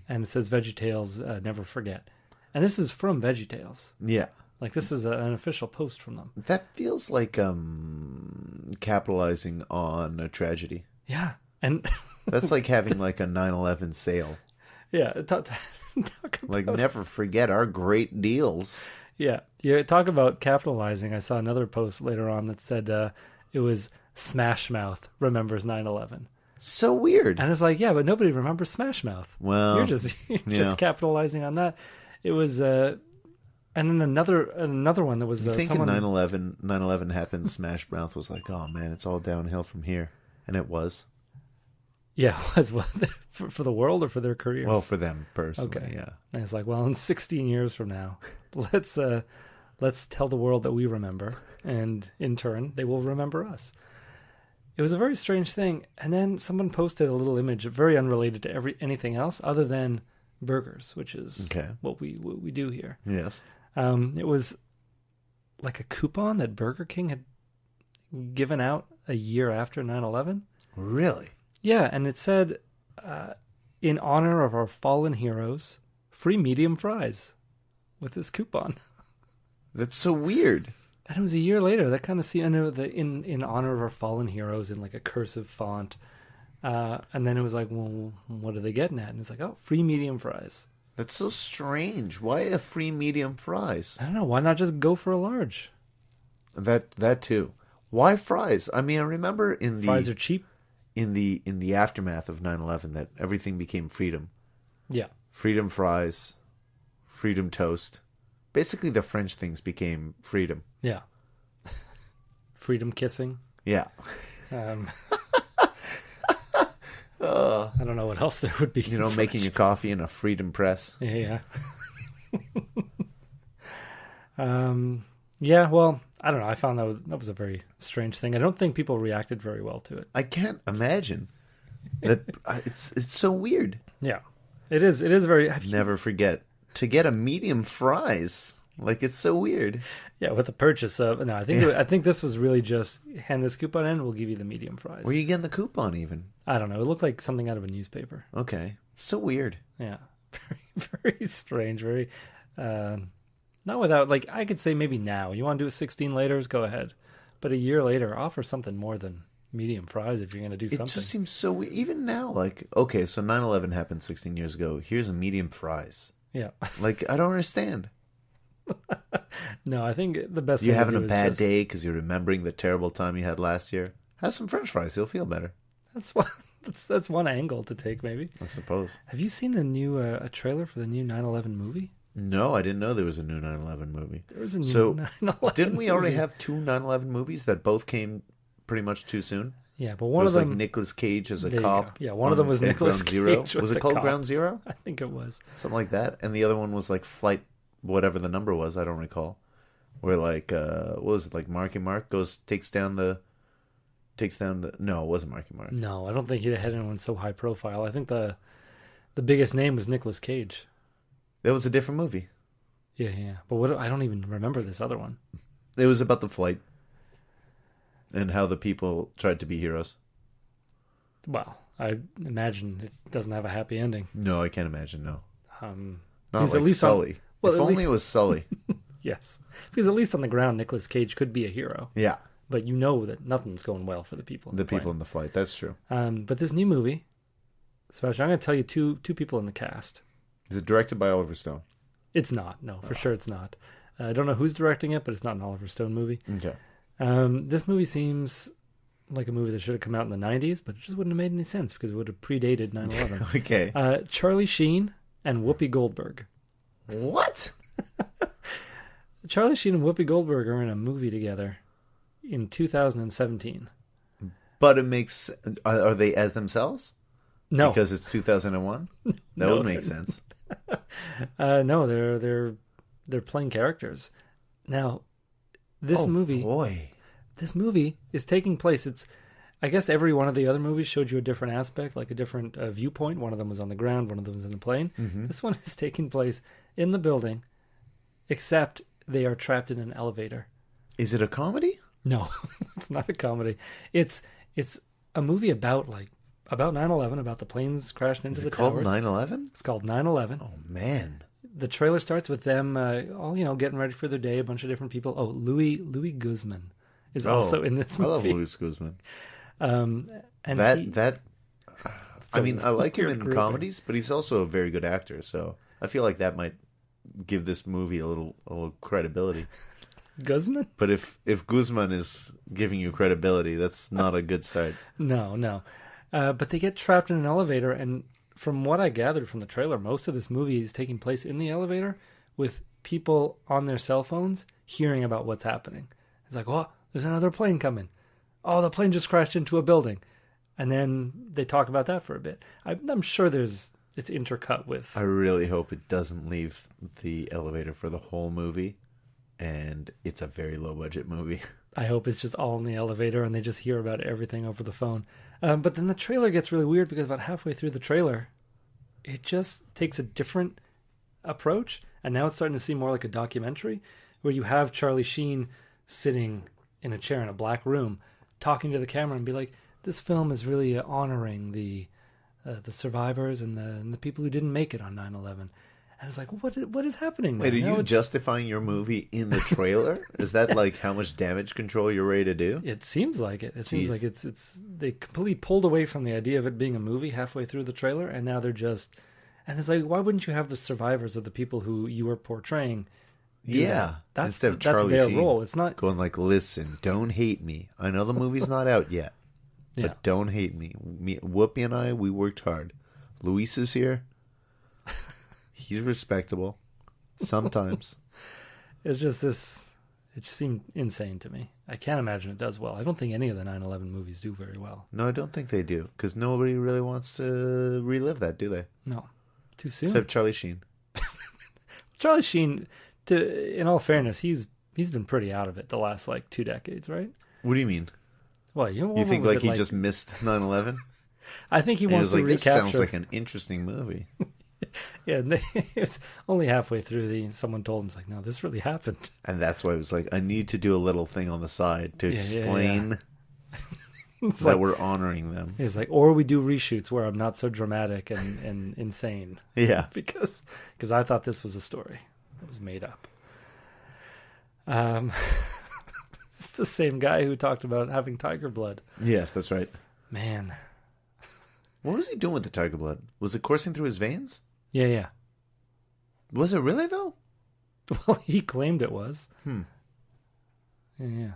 and it says VeggieTales never forget. And this is from VeggieTales. Yeah. Like, this is an official post from them. That feels like capitalizing on a tragedy. Yeah. And that's like having like a 9/11 sale. Yeah. Talk like, never forget our great deals. Yeah. Talk about capitalizing. I saw another post later on that said it was Smash Mouth remembers 9/11. So weird. And it's like, yeah, but nobody remembers Smash Mouth. Well, you're just capitalizing on that. It was, and then another one that was. You think someone... 9/11 happened, Smash Mouth was like, oh man, it's all downhill from here, and it was. Yeah, it was. Well, for the world or for their careers? Well, for them personally. Okay. Yeah. And it's like, well, in 16 years from now, let's tell the world that we remember, and in turn, they will remember us. It was a very strange thing. And then someone posted a little image, very unrelated to anything else other than burgers, which is what we do here. Yes. It was like a coupon that Burger King had given out a year after 9/11. Really? Yeah, and it said, in honor of our fallen heroes, free medium fries with this coupon. That's so weird. And it was a year later. That kind of seemed, I know, in honor of our fallen heroes in like a cursive font. And then it was like, well, what are they getting at? And it's like, oh, free medium fries. That's so strange. Why a free medium fries? I don't know. Why not just go for a large? That too. Why fries? I mean, I remember fries are cheap. In the aftermath of 9/11 that everything became freedom. Yeah. Freedom fries, freedom toast. Basically, the French things became freedom. Yeah. Freedom kissing. Yeah. I don't know what else there would be. You know, making a coffee in a freedom press. Yeah. Yeah, well, I don't know. I found that was a very strange thing. I don't think people reacted very well to it. I can't imagine. That it's so weird. Yeah. It is very... Never forget to get a medium fries. Like, it's so weird. Yeah, with the purchase of... No, I think this was really just, hand this coupon in, we'll give you the medium fries. Where are you getting the coupon even? I don't know. It looked like something out of a newspaper. Okay. So weird. Yeah. Very, very strange. Very... not without... Like, I could say maybe now. You want to do it 16 later? Go ahead. But a year later, offer something more than medium fries if you're going to do something. It just seems so weird. Even now, like, okay, so 9/11 happened 16 years ago. Here's a medium fries. Yeah. Like, I don't understand. No, I think the best thing you're having a bad day because you're remembering the terrible time you had last year. Have some French fries. You'll feel better. That's one angle to take, maybe. I suppose. Have you seen the new a trailer for the new 9/11 movie? No, I didn't know there was a new 9/11 movie. There was a new 9/11 didn't we movie. already have two 9/11 movies that both came pretty much too soon? Yeah, but one of them... like Nicolas Cage as a cop. Yeah, one of them was Nicolas Cage. Was it called cop. Ground Zero? I think it was. Something like that. And the other one was like Flight, whatever the number was, I don't recall. Where like, what was it, like Marky Mark takes down the... No, it wasn't Marky Mark. No, I don't think he had anyone so high profile. I think the biggest name was Nicolas Cage. That was a different movie. Yeah. But I don't even remember this other one. It was about the flight. And how the people tried to be heroes. Well, I imagine it doesn't have a happy ending. No, I can't imagine, no. Not like at least Sully. Well, if only it was Sully. Yes. Because at least on the ground, Nicolas Cage could be a hero. Yeah. But you know that nothing's going well for the people. The people in the flight, that's true. But this new movie, Sebastian, I'm going to tell you two people in the cast. Is it directed by Oliver Stone? It's not. No, for sure it's not. I don't know who's directing it, but it's not an Oliver Stone movie. Okay. This movie seems like a movie that should have come out in the 90s, but it just wouldn't have made any sense because it would have predated 9/11. Okay. Charlie Sheen and Whoopi Goldberg. What? Charlie Sheen and Whoopi Goldberg are in a movie together in 2017. But it makes... Are they as themselves? No. Because it's 2001? That would make sense. No, they're playing characters. Now, this movie... boy. This movie is taking place... I guess every one of the other movies showed you a different aspect, like a different viewpoint. One of them was on the ground, one of them was in the plane. Mm-hmm. This one is taking place in the building, except they are trapped in an elevator. Is it a comedy? No, it's not a comedy. It's a movie about like about 9/11, about the planes crashing into Is the it called towers. 9/11? It's called 9/11. Oh man. The trailer starts with them all, getting ready for their day. A bunch of different people. Oh, Louis Guzman is also in this movie. I love Louis Guzman. And That I mean, I like him weird in grouping. comedies, but he's also a very good actor. So I feel like that might give this movie a little credibility. Guzman? But if Guzman is giving you credibility, that's not a good start. No. But they get trapped in an elevator, and from what I gathered from the trailer, most of this movie is taking place in the elevator with people on their cell phones hearing about what's happening. It's like, oh, there's another plane coming. Oh, the plane just crashed into a building. And then they talk about that for a bit. I'm sure it's intercut with... I really hope it doesn't leave the elevator for the whole movie, and it's a very low-budget movie. I hope it's just all in the elevator and they just hear about everything over the phone. But then the trailer gets really weird because about halfway through the trailer, it just takes a different approach. And now it's starting to seem more like a documentary where you have Charlie Sheen sitting in a chair in a black room talking to the camera and be like, this film is really honoring the survivors and the people who didn't make it on 9/11. And it's like, what is happening? Wait, are you justifying your movie in the trailer? Is that like how much damage control you're ready to do? It seems like it. It Jeez. seems like it's they completely pulled away from the idea of it being a movie halfway through the trailer, and now they're just... And it's like, why wouldn't you have the survivors of the people who you were portraying? Yeah, That's instead of Charlie their Sheen role. It's not going like, listen, don't hate me. I know the movie's not out yet, but Yeah. don't hate me. Whoopi and I, we worked hard. Luis is here. He's respectable. Sometimes. It's just this. It just seemed insane to me. I can't imagine it does well. I don't think any of the 9/11 movies do very well. No, I don't think they do, because nobody really wants to relive that, do they? No, too soon. Except Charlie Sheen. Charlie Sheen, in all fairness, he's been pretty out of it the last like 2 decades, right? What do you mean? Well, You think like he just missed 9/11? I think he And he wants was to like, this recapture. sounds like an interesting movie. Yeah, it was only halfway through. Someone told him, "It's like, no, this really happened." And that's why it was like, I need to do a little thing on the side to explain It's that like, we're honoring them. it's like, or we do reshoots where I'm not so dramatic and insane. Yeah. because I thought this was a story that was made up. It's the same guy who talked about having tiger blood. Yes, that's right. Man, What was he doing with the tiger blood? Was it coursing through his veins? yeah. Was it really, though? Well, he claimed it was. Hmm. Yeah.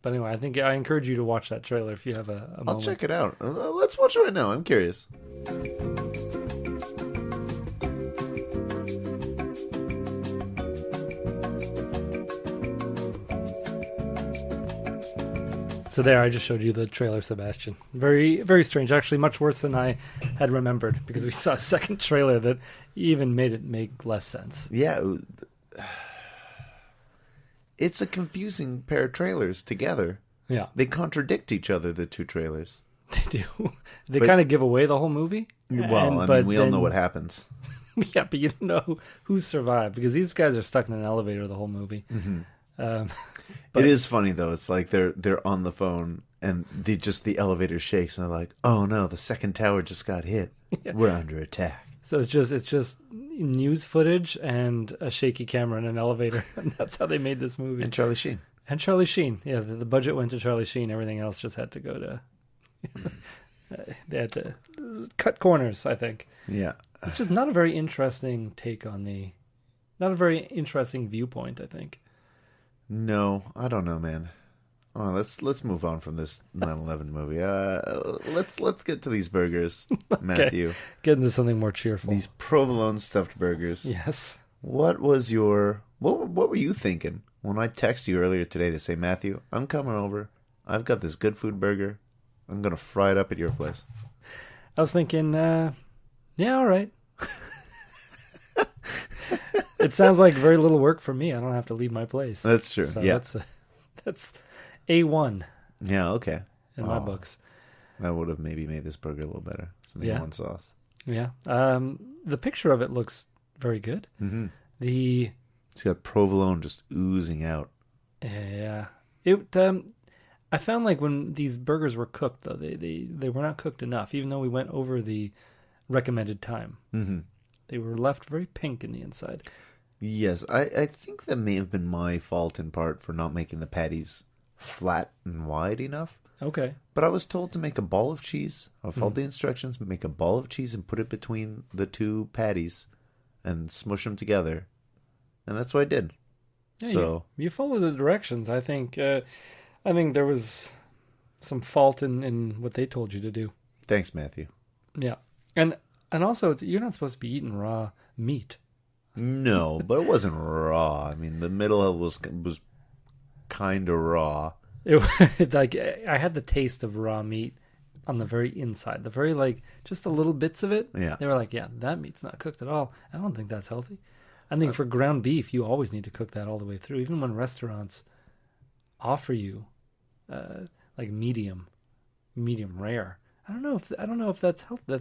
But anyway, I encourage you to watch that trailer if you have a moment. I'll check it out. Let's watch it right now. I'm curious. So there, I just showed you the trailer, Sebastian. Very, very strange. Actually, much worse than I had remembered, because we saw a second trailer that even made it make less sense. Yeah. It's a confusing pair of trailers together. Yeah, They contradict each other, the two trailers. they do. They But- kind of give away the whole movie. Well, But we all know then- what happens. Yeah, but you don't know who survived, because these guys are stuck in an elevator the whole movie. Mm-hmm. But- It is funny, though. It's like they're on the phone, and the elevator shakes, and they're like, oh, no, the second tower just got hit. Yeah. We're under attack. So it's just news footage and a shaky camera in an elevator, and that's how they made this movie. And Charlie Sheen. And Charlie Sheen. Yeah, the budget went to Charlie Sheen. Everything else just had to go to... they had to cut corners, I think. Yeah. Which is not a very interesting take on the... Not a very interesting viewpoint, I think. No, I don't know, man. Oh, let's move on from this 9/11 movie. Let's get to these burgers, Matthew. Get into something more cheerful. These provolone stuffed burgers. Yes. What was what were you thinking when I texted you earlier today to say, Matthew, I'm coming over. I've got this Goodfood burger. I'm gonna fry it up at your place. I was thinking, yeah, all right. It sounds like very little work for me. I don't have to leave my place. That's true. So yeah. that's A1 Yeah. Okay. in my books. That would have maybe made this burger a little better. Some Yeah. A1 sauce. Yeah. The picture of it looks very good. Mm-hmm. The It's got provolone just oozing out. yeah. I found like when these burgers were cooked, though, they were not cooked enough, even though we went over the recommended time. Mm-hmm. They were left very pink in the inside. Yes, I think that may have been my fault in part for not making the patties flat and wide enough. Okay. But I was told to make a ball of cheese. I followed the instructions, make a ball of cheese and put it between the two patties and smush them together. And that's what I did. Yeah, so you follow the directions. I think there was some fault in what they told you to do. thanks, Matthew. Yeah. And also you're not supposed to be eating raw meat. No, but it wasn't raw. I mean, the middle was kind of raw. It like I had the taste of raw meat on the very inside, the very like just the little bits of it. Yeah. They were like, yeah, that meat's not cooked at all. I don't think that's healthy. I think for ground beef, you always need to cook that all the way through, even when restaurants offer you like medium rare. I don't know if that's healthy.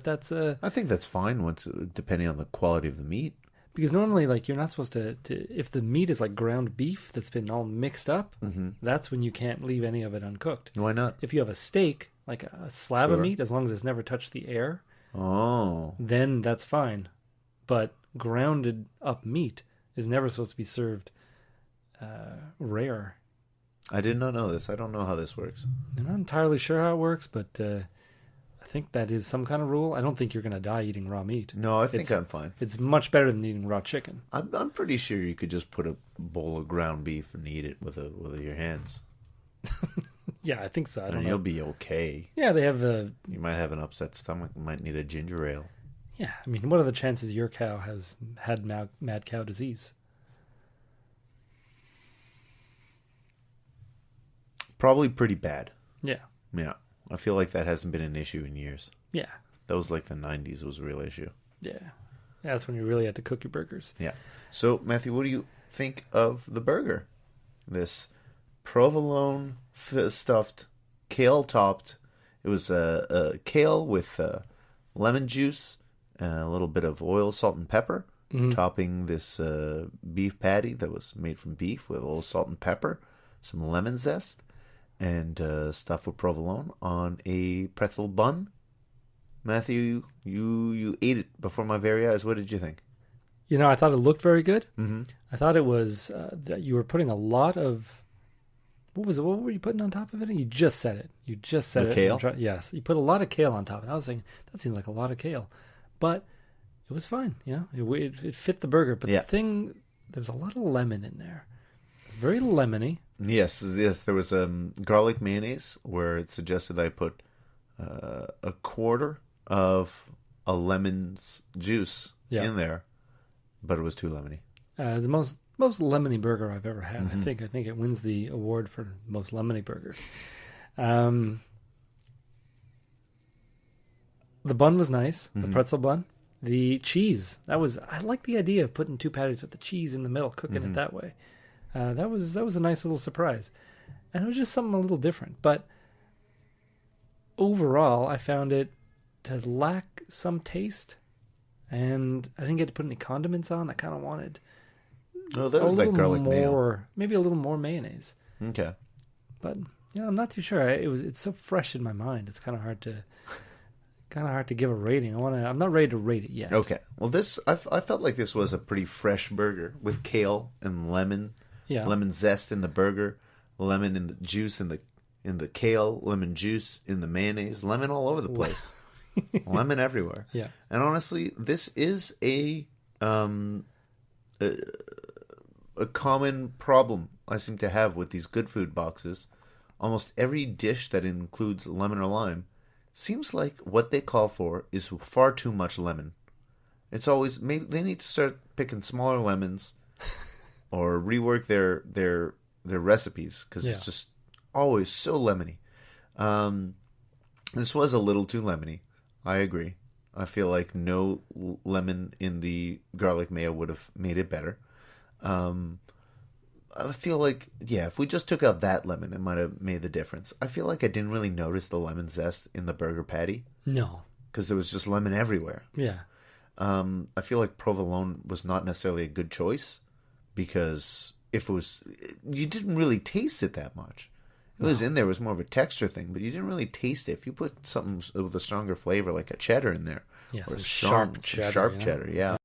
I think that's fine once, depending on the quality of the meat. Because normally, like, you're not supposed to if the meat is like ground beef that's been all mixed up, that's when you can't leave any of it uncooked. Why not? If you have a steak, like a slab of Sure. meat, as long as it's never touched the air, Oh. then that's fine. But grounded up meat is never supposed to be served rare. I did not know this. I don't know how this works. I'm not entirely sure how it works, but I think that is some kind of rule. I don't think you're going to die eating raw meat. No, I think I'm fine. It's much better than eating raw chicken. I'm pretty sure you could just put a bowl of ground beef and eat it with your hands. Yeah, I think so. I don't And know. you'll be okay. Yeah, they have the... You might have an upset stomach. You might need a ginger ale. Yeah, I mean, what are the chances your cow has had mad cow disease? Probably pretty bad. Yeah. Yeah. I feel like that hasn't been an issue in years. Yeah. That was like the 90s was a real issue. Yeah. That's when you really had to cook your burgers. Yeah. So, Matthew, what do you think of the burger? This provolone stuffed, kale topped. It was kale with lemon juice, a little bit of oil, salt, and pepper, topping this beef patty that was made from beef with a little salt and pepper, some lemon zest, and stuffed with provolone on a pretzel bun. Matthew, you ate it before my very eyes. What did you think? You know, I thought it looked very good. Mm-hmm. I thought it was that you were putting a lot of... What was it? What were you putting on top of it? You just said it. You just said it. Kale? Yes. You put a lot of kale on top of it. I was thinking, that seemed like a lot of kale. But it was fine. You know, it fit the burger. But Yeah. the thing, there's a lot of lemon in there. It's very lemony. Yes. There was garlic mayonnaise where it suggested I put a quarter of a lemon's juice in there, but it was too lemony. The most lemony burger I've ever had. I think it wins the award for most lemony burger. The bun was nice, the pretzel bun. The cheese, I like the idea of putting two patties with the cheese in the middle, cooking it that way. That was a nice little surprise. And it was just something a little different. But overall, I found it to lack some taste. And I didn't get to put any condiments on. I kind of wanted No, that was like garlic mayo. Maybe a little more mayonnaise. Okay. But yeah, I'm not too sure. It's so fresh in my mind. It's kind of hard to give a rating. I'm not ready to rate it yet. Okay. Well, I felt like this was a pretty fresh burger with kale and lemon. Yeah. Lemon zest in the burger, lemon in the juice in the kale, lemon juice in the mayonnaise, lemon all over the place. Lemon everywhere. Yeah. And honestly, this is a common problem I seem to have with these Goodfood boxes. Almost every dish that includes lemon or lime seems like what they call for is far too much lemon. It's always, maybe they need to start picking smaller lemons or rework their recipes because it's just always so lemony. This was a little too lemony. I agree. I feel like no lemon in the garlic mayo would have made it better. I feel like, if we just took out that lemon, it might have made the difference. I feel like I didn't really notice the lemon zest in the burger patty. No. Because there was just lemon everywhere. Yeah. I feel like provolone was not necessarily a good choice because if it was, you didn't really taste it that much. It was in there. It was more of a texture thing, but you didn't really taste it. If you put something with a stronger flavor, like a cheddar in there, Yeah, or some sharp cheddar, yeah.